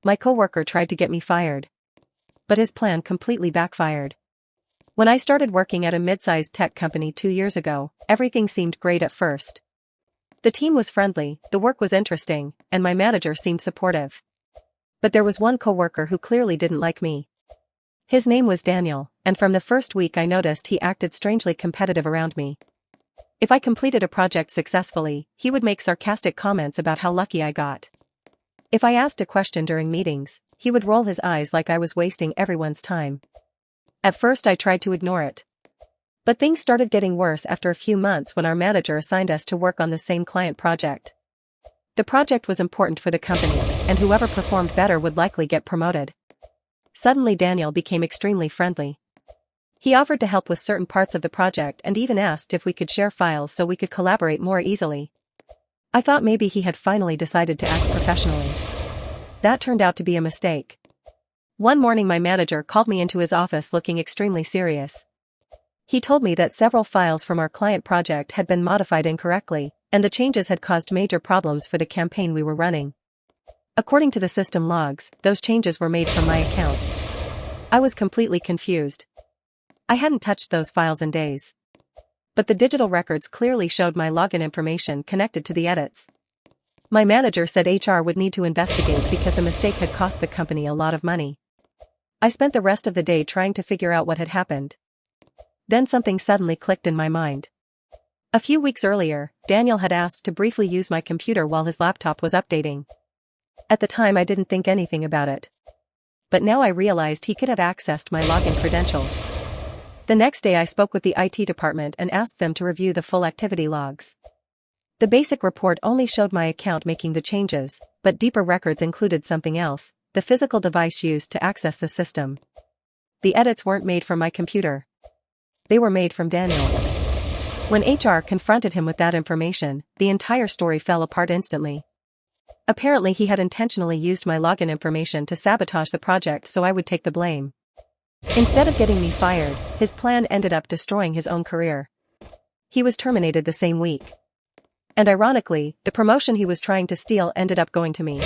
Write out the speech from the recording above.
My coworker tried to get me fired. But his plan completely backfired. When I started working at a mid-sized tech company 2 years ago, everything seemed great at first. The team was friendly, the work was interesting, and my manager seemed supportive. But there was one coworker who clearly didn't like me. His name was Daniel, and from the first week I noticed he acted strangely competitive around me. If I completed a project successfully, he would make sarcastic comments about how lucky I got. If I asked a question during meetings, he would roll his eyes like I was wasting everyone's time. At first I tried to ignore it. But things started getting worse after a few months when our manager assigned us to work on the same client project. The project was important for the company, and whoever performed better would likely get promoted. Suddenly Daniel became extremely friendly. He offered to help with certain parts of the project and even asked if we could share files so we could collaborate more easily. I thought maybe he had finally decided to act professionally. That turned out to be a mistake. One morning my manager called me into his office looking extremely serious. He told me that several files from our client project had been modified incorrectly, and the changes had caused major problems for the campaign we were running. According to the system logs, those changes were made from my account. I was completely confused. I hadn't touched those files in days. But the digital records clearly showed my login information connected to the edits. My manager said HR would need to investigate because the mistake had cost the company a lot of money. I spent the rest of the day trying to figure out what had happened. Then something suddenly clicked in my mind. A few weeks earlier, Daniel had asked to briefly use my computer while his laptop was updating. At the time I didn't think anything about it. But now I realized he could have accessed my login credentials. The next day I spoke with the IT department and asked them to review the full activity logs. The basic report only showed my account making the changes, but deeper records included something else, the physical device used to access the system. The edits weren't made from my computer. They were made from Daniel's. When HR confronted him with that information, the entire story fell apart instantly. Apparently he had intentionally used my login information to sabotage the project so I would take the blame. Instead of getting me fired, his plan ended up destroying his own career. He was terminated the same week. And ironically, the promotion he was trying to steal ended up going to me.